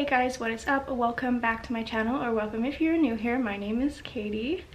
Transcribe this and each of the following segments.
Hey guys, what is up? Welcome back to my channel, or welcome if you're new here. My name is Katie,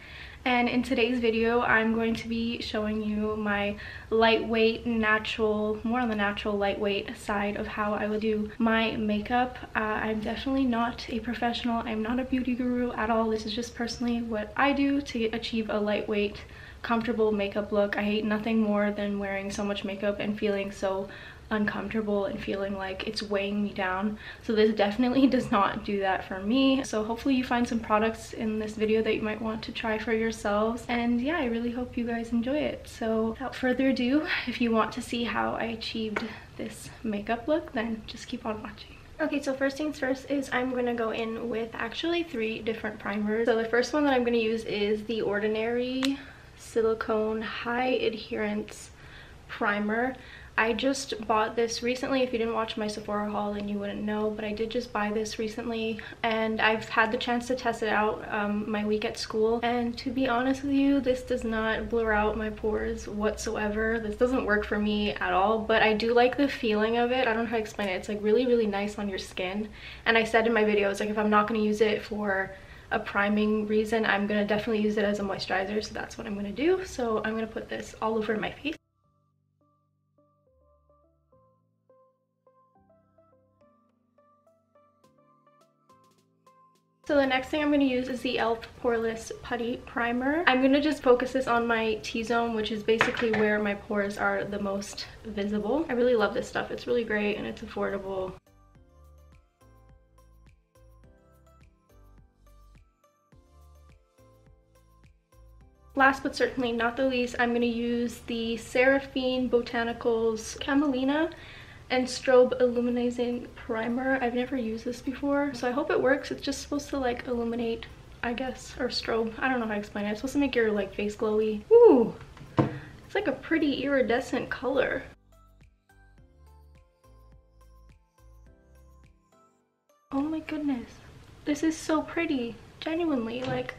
and in today's video I'm going to be showing you my lightweight, natural, more on the natural lightweight side of how I would do my makeup. I'm definitely not a professional. I'm not a beauty guru at all. This is just personally what I do to achieve a lightweight, comfortable makeup look. I hate nothing more than wearing so much makeup and feeling so uncomfortable and feeling like it's weighing me down. So this definitely does not do that for me. So hopefully you find some products in this video that you might want to try for yourselves, and yeah, I really hope you guys enjoy it. So without further ado, if you want to see how I achieved this makeup look, then just keep on watching. Okay, so first things first is I'm going to go in with actually 3 different primers. So the first one that I'm going to use is the Ordinary Silicone High Adherence Primer. I just bought this recently. If you didn't watch my Sephora haul, then you wouldn't know, but I did just buy this recently, and I've had the chance to test it out my week at school, and to be honest with you, this does not blur out my pores whatsoever. This doesn't work for me at all, but I do like the feeling of it. I don't know how to explain it. It's like really nice on your skin, and I said in my videos, like, if I'm not going to use it for a priming reason, I'm going to definitely use it as a moisturizer, so that's what I'm going to do. So I'm going to put this all over my face. So the next thing I'm going to use is the e.l.f. Poreless Putty Primer. I'm going to just focus this on my T-zone, which is basically where my pores are the most visible. I really love this stuff. It's really great and it's affordable. Last but certainly not the least, I'm going to use the Seraphine Botanicals Camelina and Strobe Illuminating Primer. I've never used this before, so I hope it works. It's just supposed to like illuminate, I guess, or strobe. I don't know how to explain it. It's supposed to make your like face glowy. Ooh, it's like a pretty iridescent color. Oh my goodness, this is so pretty. Genuinely, like,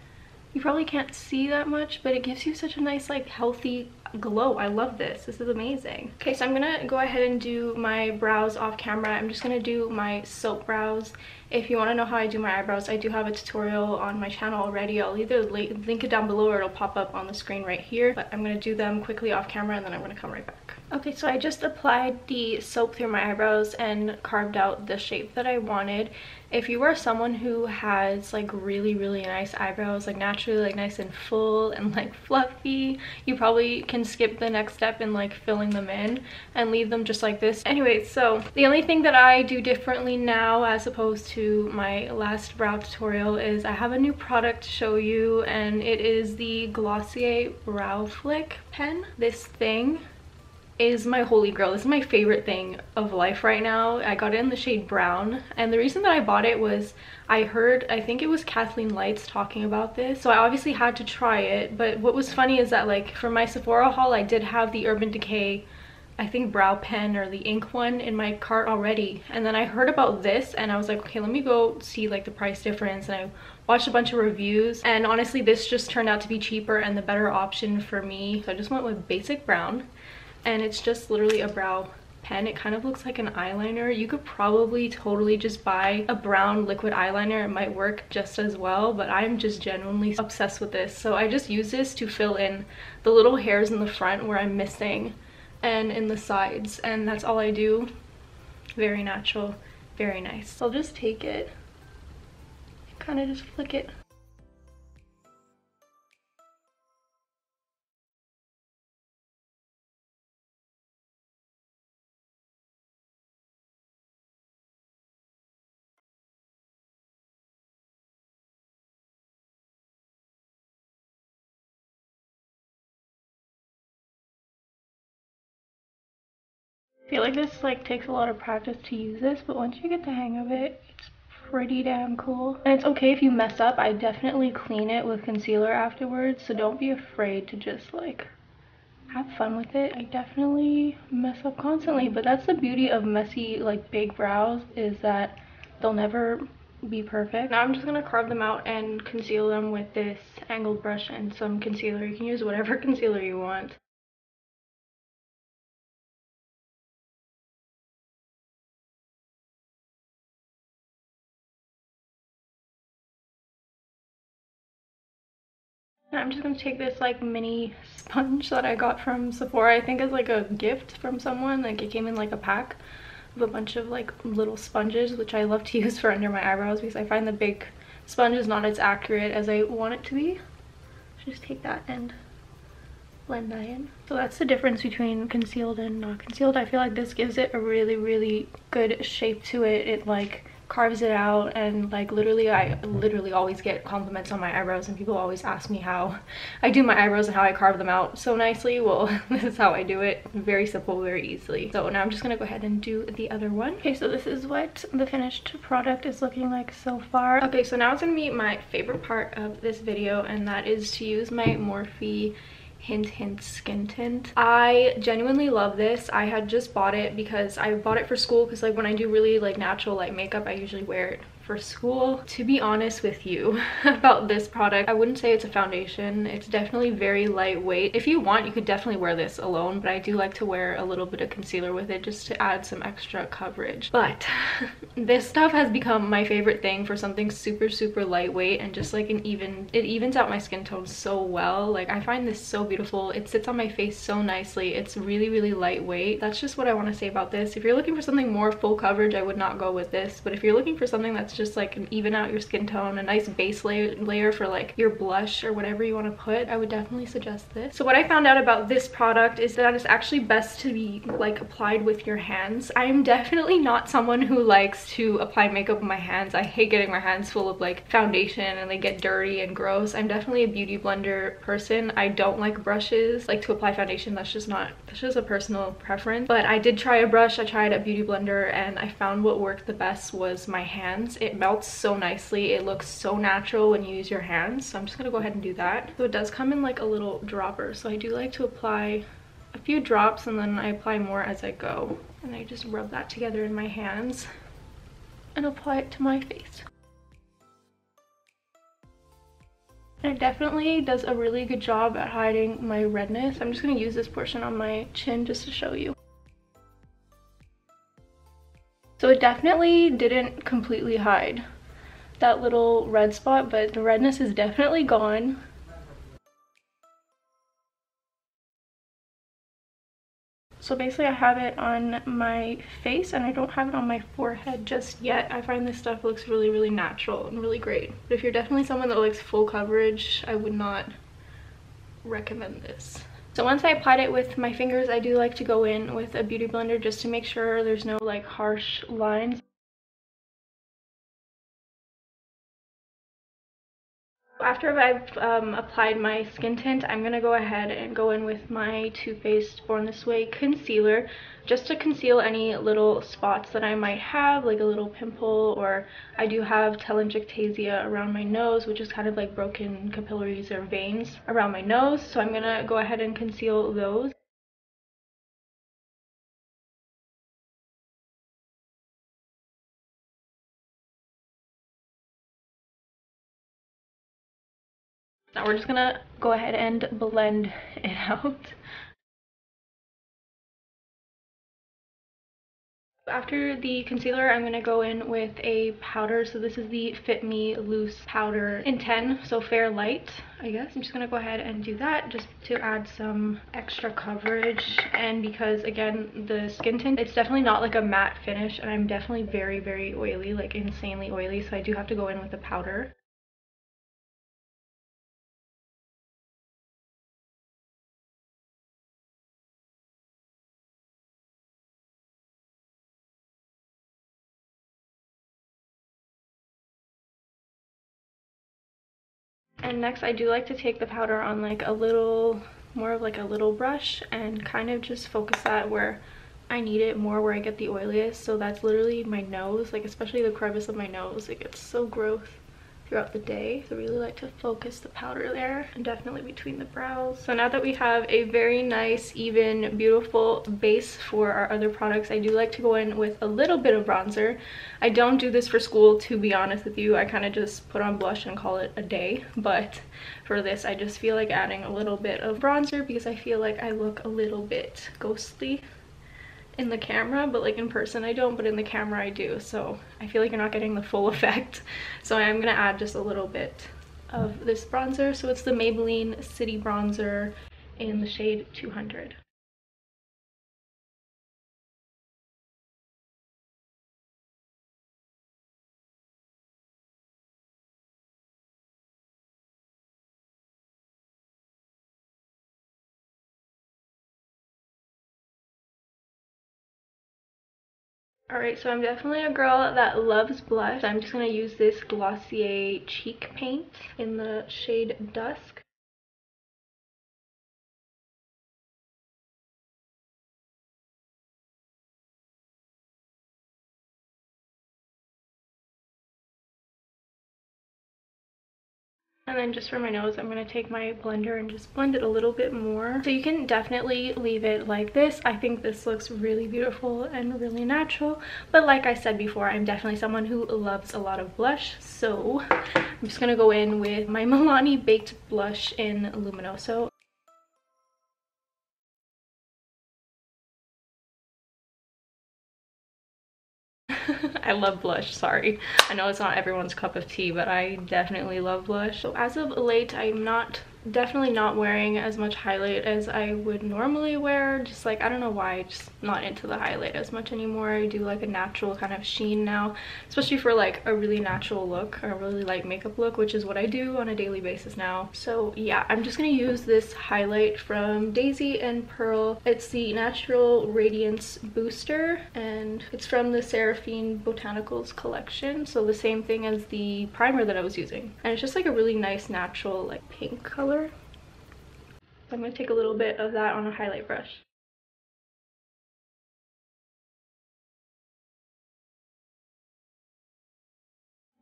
you probably can't see that much, but it gives you such a nice, like, healthy glow. I love this. This is amazing. Okay, so I'm gonna go ahead and do my brows off camera. I'm just gonna do my soap brows. If you want to know how I do my eyebrows, I do have a tutorial on my channel already. I'll either link it down below or it'll pop up on the screen right here, but I'm gonna do them quickly off camera and then I'm gonna come right back. Okay, so I just applied the soap through my eyebrows and carved out the shape that I wanted. If you are someone who has like really nice eyebrows, like naturally like nice and full and like fluffy, you probably can skip the next step in like filling them in and leave them just like this. Anyway, so the only thing that I do differently now as opposed to my last brow tutorial is I have a new product to show you, and it is the Glossier Brow Flick pen. This thing is my holy grail. This is my favorite thing of life right now. I got it in the shade brown, and the reason that I bought it was I heard, I think it was Kathleen Lights talking about this, so I obviously had to try it. But what was funny is that, like, for my Sephora haul, I did have the Urban Decay, I think, brow pen or the ink one in my cart already, and then I heard about this and I was like, okay, let me go see like the price difference, and I watched a bunch of reviews, and honestly this just turned out to be cheaper and the better option for me. So I just went with basic brown, and it's just literally a brow pen. It kind of looks like an eyeliner. You could probably totally just buy a brown liquid eyeliner. It might work just as well, but I'm just genuinely obsessed with this. So I just use this to fill in the little hairs in the front where I'm missing and in the sides, and that's all I do. Very natural, very nice. So I'll just take it, kind of just flick it. I feel like this like takes a lot of practice to use this, but once you get the hang of it, it's pretty damn cool. And it's okay if you mess up. I definitely clean it with concealer afterwards, so don't be afraid to just like have fun with it. I definitely mess up constantly, but that's the beauty of messy, like, big brows, is that they'll never be perfect. Now I'm just gonna carve them out and conceal them with this angled brush and some concealer. You can use whatever concealer you want. And I'm just gonna take this like mini sponge that I got from Sephora. I think it's like a gift from someone. Like it came in like a pack of a bunch of like little sponges, which I love to use for under my eyebrows because I find the big sponge is not as accurate as I want it to be. Just take that and blend that in. So that's the difference between concealed and not concealed. I feel like this gives it a really good shape to it. It like carves it out, and like I literally always get compliments on my eyebrows, and people always ask me how I do my eyebrows and how I carve them out so nicely. Well, this is how I do it. Very simple, very easily. So now I'm just gonna go ahead and do the other one. Okay, so this is what the finished product is looking like so far. Okay, so now it's gonna be my favorite part of this video, and that is to use my Morphe Hint skin tint. I genuinely love this. I had just bought it because I bought it for school, because like when I do really like natural light makeup, I usually wear it for school. To be honest with you about this product, I wouldn't say it's a foundation. It's definitely very lightweight. If you want, you could definitely wear this alone, but I do like to wear a little bit of concealer with it just to add some extra coverage. But this stuff has become my favorite thing for something super lightweight, and just like it evens out my skin tone so well. Like I find this so beautiful. It sits on my face so nicely. It's really lightweight. That's just what I want to say about this. If you're looking for something more full coverage, I would not go with this, but if you're looking for something that's just like an even out your skin tone, a nice base layer for like your blush or whatever you want to put, I would definitely suggest this. So what I found out about this product is that it's actually best to be like applied with your hands. I am definitely not someone who likes to apply makeup with my hands. I hate getting my hands full of like foundation and they get dirty and gross. I'm definitely a beauty blender person. I don't like brushes like to apply foundation. That's just a personal preference. But I did try a brush. I tried a beauty blender, and I found what worked the best was my hands. It melts so nicely. It looks so natural when you use your hands. So I'm just gonna go ahead and do that. So it does come in like a little dropper. So I do like to apply a few drops, and then I apply more as I go. And I just rub that together in my hands and apply it to my face. And it definitely does a really good job at hiding my redness. I'm just gonna use this portion on my chin just to show you. So it definitely didn't completely hide that little red spot, but the redness is definitely gone. So basically I have it on my face, and I don't have it on my forehead just yet. I find this stuff looks really natural and really great. But if you're definitely someone that likes full coverage, I would not recommend this. So once I applied it with my fingers, I do like to go in with a beauty blender just to make sure there's no like harsh lines. After I've applied my skin tint, I'm going to go ahead and go in with my Too Faced Born This Way concealer just to conceal any little spots that I might have, like a little pimple, or I do have telangiectasia around my nose, which is kind of like broken capillaries or veins around my nose. So I'm going to go ahead and conceal those. Now we're just gonna go ahead and blend it out. After the concealer, I'm gonna go in with a powder. So this is the Fit Me Loose powder in 10, so fair light, I guess. I'm just gonna go ahead and do that just to add some extra coverage. And because again, the skin tint, it's definitely not like a matte finish, and I'm definitely very oily, like insanely oily, so I do have to go in with the powder. And next I do like to take the powder on like a little, more of like a little brush, and kind of just focus that where I need it more, where I get the oiliest. So that's literally my nose, like especially the crevice of my nose. It gets so gross throughout the day. So I really like to focus the powder there, and definitely between the brows. So now that we have a very nice, even, beautiful base for our other products, I do like to go in with a little bit of bronzer. I don't do this for school, to be honest with you. I kind of just put on blush and call it a day. But for this, I just feel like adding a little bit of bronzer because I feel like I look a little bit ghostly in the camera, but like in person I don't, but in the camera I do. So I feel like you're not getting the full effect. So I am gonna add just a little bit of this bronzer. So it's the Maybelline City Bronzer in the shade 200. Alright, so I'm definitely a girl that loves blush. I'm just going to use this Glossier cheek paint in the shade Dusk. And then just for my nose, I'm going to take my blender and just blend it a little bit more. So you can definitely leave it like this. I think this looks really beautiful and really natural. But like I said before, I'm definitely someone who loves a lot of blush. So I'm just going to go in with my Milani Baked Blush in Luminoso. I love blush, sorry. I know it's not everyone's cup of tea, but I definitely love blush. So as of late, I'm definitely not wearing as much highlight as I would normally wear. Just like, I don't know why, just not into the highlight as much anymore. I do like a natural kind of sheen now, especially for like a really natural look or a really light makeup look, which is what I do on a daily basis now. So yeah, I'm just gonna use this highlight from Daisy and Pearl. It's the Natural Radiance Booster, and it's from the Seraphine Botanicals collection, so the same thing as the primer that I was using, and it's just like a really nice natural like pink color. So I'm going to take a little bit of that on a highlight brush.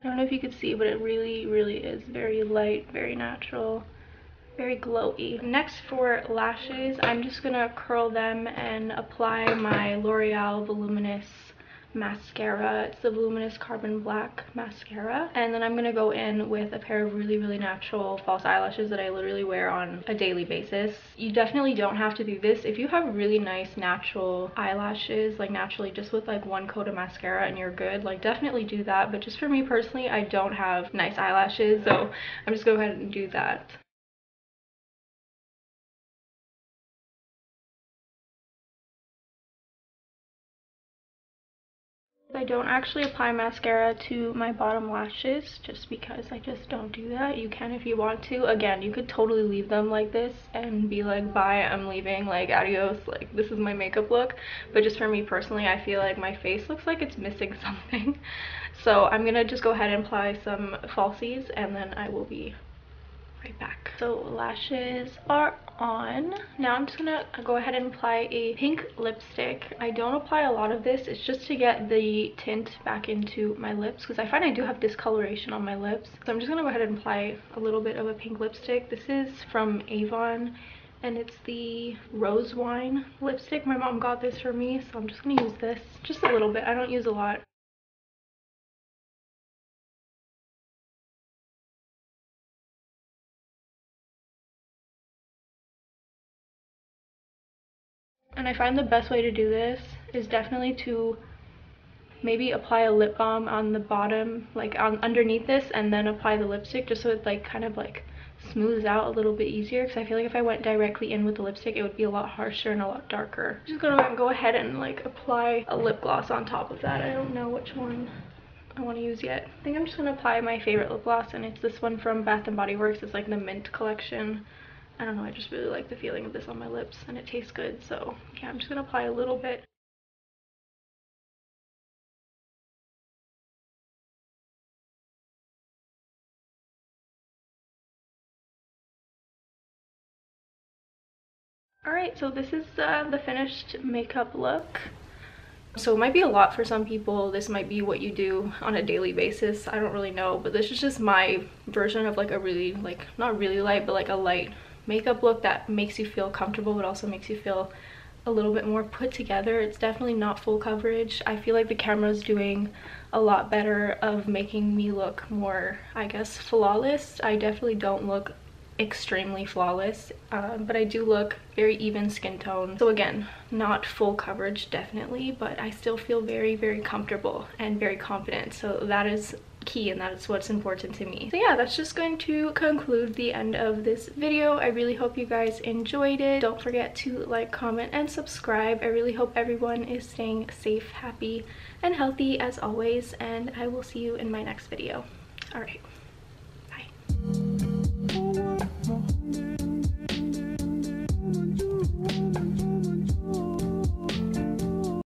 I don't know if you could see, but it really is very light, very natural, very glowy. Next, for lashes, I'm just going to curl them and apply my L'Oreal Voluminous mascara. It's the Voluminous Carbon Black mascara, and then I'm going to go in with a pair of really natural false eyelashes that I literally wear on a daily basis. You definitely don't have to do this if you have really nice natural eyelashes, like naturally just with like one coat of mascara and you're good. Like definitely do that, but just for me personally, I don't have nice eyelashes, so I'm just going to go ahead and do that. I don't actually apply mascara to my bottom lashes just because I just don't do that. You can if you want to. Again, you could totally leave them like this and be like, bye, I'm leaving, like adios, like this is my makeup look. But just for me personally, I feel like my face looks like it's missing something. So I'm gonna just go ahead and apply some falsies and then I will be right back. So lashes are on. Now I'm just gonna go ahead and apply a pink lipstick. I don't apply a lot of this, it's just to get the tint back into my lips because I find I do have discoloration on my lips. So I'm just gonna go ahead and apply a little bit of a pink lipstick. This is from Avon and it's the Rose Wine lipstick. My mom got this for me, so I'm just gonna use this just a little bit. I don't use a lot. And I find the best way to do this is definitely to maybe apply a lip balm on the bottom, like on underneath this, and then apply the lipstick just so it like kind of like smooths out a little bit easier, because I feel like if I went directly in with the lipstick it would be a lot harsher and a lot darker. I'm just gonna go ahead and like apply a lip gloss on top of that. I don't know which one I want to use yet. I think I'm just gonna apply my favorite lip gloss, and it's this one from Bath and Body Works. It's like the Mint collection. I don't know, I just really like the feeling of this on my lips and it tastes good, so yeah, I'm just gonna apply a little bit. Alright, so this is the finished makeup look. So it might be a lot for some people. This might be what you do on a daily basis. I don't really know, but this is just my version of like a really, like, not really light, but like a light makeup look that makes you feel comfortable but also makes you feel a little bit more put together. It's definitely not full coverage. I feel like the camera's doing a lot better of making me look more, I guess, flawless. I definitely don't look extremely flawless, but I do look very even skin tone. So again, not full coverage definitely, but I still feel very comfortable and very confident. So that is key and that's what's important to me. So yeah, that's just going to conclude the end of this video. I really hope you guys enjoyed it. Don't forget to like, comment, and subscribe. I really hope everyone is staying safe, happy, and healthy as always, and I will see you in my next video. All right, bye.